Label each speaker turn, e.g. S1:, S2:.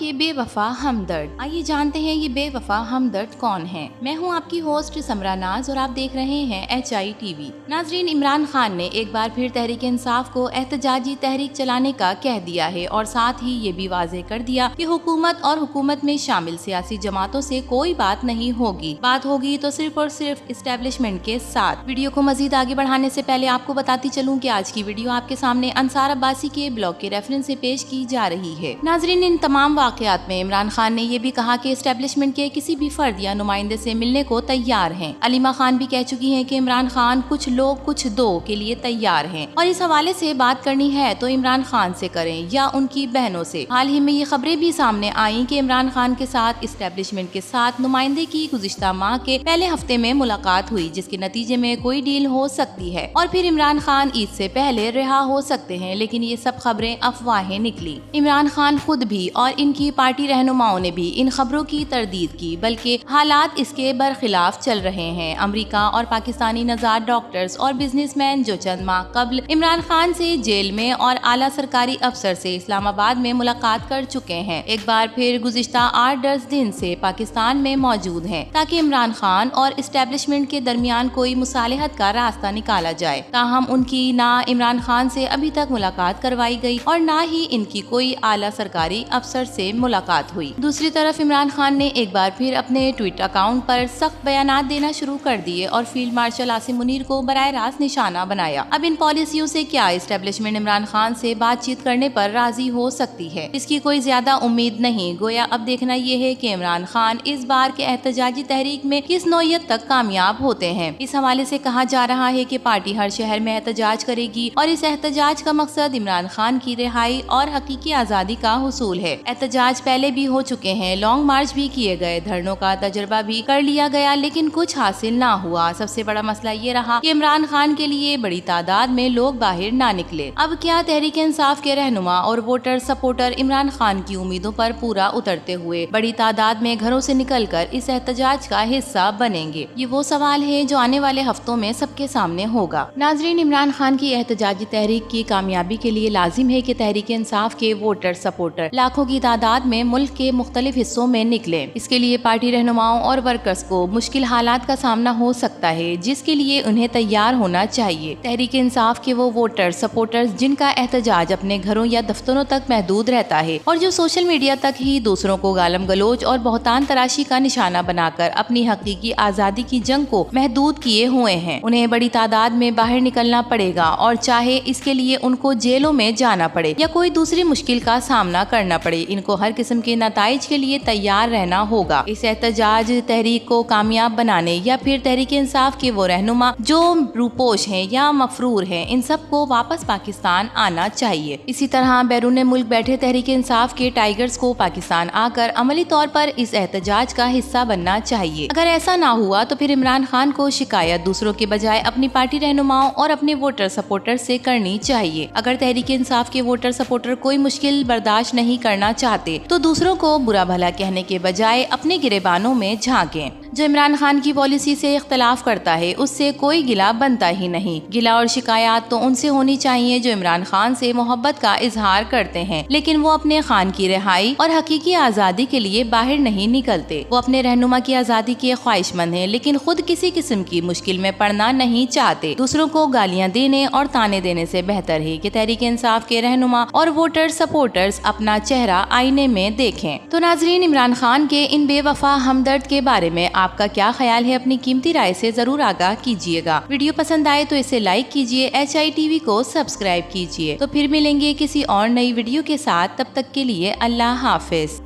S1: के बेवफा हमदर्द। आइए जानते हैं ये बेवफा हमदर्द कौन है। मैं हूं आपकी होस्ट समरा नाज और आप देख रहे हैं HITV। नाजरीन, इमरान खान ने एक बार फिर तहरीक इंसाफ को एहतजाजी तहरीक चलाने का कह दिया है और साथ ही ये भी वाज़ेह कर दिया कि हुकूमत और हुकूमत में शामिल सियासी जमातों से कोई बात नहीं होगी। बात होगी तो सिर्फ और सिर्फ इस्टेब्लिशमेंट के साथ। वीडियो को मजीद आगे बढ़ाने से पहले आपको बताती चलूं कि आज की वीडियो आपके सामने अंसार अब्बासी के ब्लॉग के रेफरेंस से पेश की जा रही है। नाजरीन, इन तमाम वाकयात में इमरान खान ने ये भी कहा कि इस्टेब्लिशमेंट के किसी भी फर्द या नुमाइंदे से मिलने को तैयार हैं। अलीमा खान भी कह चुकी हैं कि इमरान खान कुछ लोग कुछ दो के लिए तैयार हैं और इस हवाले से बात करनी है तो इमरान खान से करें या उनकी बहनों से। हाल ही में ये खबरें भी सामने आई कि इमरान खान के साथ इस्टेब्लिशमेंट के साथ नुमाइंदे की गुज़िश्ता माह के पहले हफ्ते में मुलाकात हुई, जिसके नतीजे में कोई डील हो सकती है और फिर इमरान खान ईद से पहले रिहा हो सकते हैं। लेकिन ये सब खबरें अफवाहें निकली। इमरान खान खुद भी और इनकी पार्टी रहनुमाओं ने भी इन खबरों की तरदीद की, बल्कि हालात इसके बरखिलाफ चल रहे हैं। अमेरिका और पाकिस्तानी नज़ार डॉक्टर्स और बिजनेसमैन जो चंद माह कबल इमरान खान से जेल में और आला सरकारी अफसर से इस्लामाबाद में मुलाकात कर चुके हैं, एक बार फिर गुज़िश्ता 8-10 दिन से पाकिस्तान में मौजूद हैं ताकि इमरान खान और इस्टेब्लिशमेंट के दरमियान कोई मुसालहत का रास्ता निकाला जाए। ताहम उनकी ना इमरान खान से अभी तक मुलाकात करवाई गई और ना ही इनकी कोई आला सरकारी अफसर से मुलाकात हुई। दूसरी तरफ इमरान खान ने एक बार फिर अपने ट्विटर अकाउंट पर सख्त बयानात देना शुरू कर दिए और फील्ड मार्शल आसिम मुनीर को बराह रास्त निशाना बनाया। अब इन पॉलिसियों से क्या इस्टेब्लिशमेंट इमरान खान से बातचीत करने पर राजी हो सकती है, इसकी कोई ज्यादा उम्मीद नहीं। गोया अब देखना यह है कि इमरान खान इस बार के एहतजाजी तहरीक में किस नौयत तक कामयाब होते हैं। इस हवाले से कहा जा रहा है कि पार्टी हर शहर में एहतजाज करेगी और इस एहतजाज का मकसद इमरान खान की रिहाई और हकीकी आज़ादी का हुसूल है। एहतजाज पहले भी हो चुके हैं, लॉन्ग मार्च भी किए गए, धरनों का तजर्बा भी कर लिया गया, लेकिन कुछ हासिल ना हुआ। सबसे बड़ा मसला ये रहा कि इमरान खान के लिए बड़ी तादाद में लोग बाहर ना निकले। अब क्या तहरीक इंसाफ के रहनुमा और वोटर सपोर्टर इमरान खान की उम्मीदों पर पूरा उतरते हुए बड़ी तादाद में घरों से निकलकर इस एहतजाज का हिस्सा बनेंगे? ये वो सवाल है जो आने वाले हफ्तों में सबके सामने होगा। नाजरीन, इमरान खान की एहतजाजी तहरीक की कामयाबी के लिए लाजिम है कि तहरीक इंसाफ के वोटर सपोर्टर लाखों की तादाद में मुल्क के मुख्तलिफ हिस्सों में निकले। इसके लिए पार्टी रहनुमाओं और वर्कर्स को मुश्किल हालात का सामना हो सकता है, जिसके लिए उन्हें तैयार होना चाहिए। तहरीक इंसाफ के वो वोटर सपोर्टर्स जिनका एहतजाज अपने घरों या दफ्तरों तक महदूद रहता है और जो सोशल मीडिया तक ही दूसरों को गालम गलोच और बहुतान तराशी का निशाना बनाकर अपनी हकीकी आज़ादी की जंग को महदूद किए हुए हैं, उन्हें बड़ी तादाद में बाहर निकलना पड़ेगा और चाहे इसके लिए उनको जेलों में जाना पड़े या कोई दूसरी मुश्किल का सामना करना पड़े, इनको हर किस्म के नताइज के लिए तैयार रहना होगा। इस एहतजाज तहरीक को कामयाब बनाने या फिर तहरीक इंसाफ के वो रहनुमा जो रूपोश हैं या मफरूर हैं, इन सब को वापस पाकिस्तान आना चाहिए। इसी तरह बैरून मुल्क बैठे तहरीक इंसाफ के टाइगर्स को पाकिस्तान आकर अमली तौर पर इस एहतजाज का हिस्सा बनना चाहिए। अगर ऐसा ना हुआ तो फिर इमरान खान को शिकायत दूसरों के बजाय अपनी पार्टी रहनुमाओं और अपने वोटर सपोर्टर से करनी चाहिए। अगर तहरीक इंसाफ के वोटर सपोर्टर कोई मुश्किल बर्दाश्त नहीं करना चाहते तो दूसरों को बुरा भला कहने के बजाय अपने गिरेबानों में झांकें। जो इमरान खान की पॉलिसी से इख्तलाफ करता है उससे कोई गिला बनता ही नहीं। गिला और शिकायत तो उनसे होनी चाहिए जो इमरान खान से मोहब्बत का इजहार करते हैं, लेकिन वो अपने खान की रिहाई और हकीकी आज़ादी के लिए बाहर नहीं निकलते। वो अपने रहनुमा की आज़ादी के ख्वाहिशमंद हैं, लेकिन खुद किसी किस्म की मुश्किल में पड़ना नहीं चाहते। दूसरों को गालियां देने और ताने देने से बेहतर है कि तहरीक इंसाफ के रहनुमा और वोटर सपोर्टर्स अपना चेहरा आईने में देखें। तो नाजरीन, इमरान खान के इन बेवफा हमदर्द के बारे में आपका क्या ख्याल है? अपनी कीमती राय से जरूर आगाह कीजिएगा। वीडियो पसंद आए तो इसे लाइक कीजिए, HITV को सब्सक्राइब कीजिए। तो फिर मिलेंगे किसी और नई वीडियो के साथ, तब तक के लिए अल्लाह हाफिज।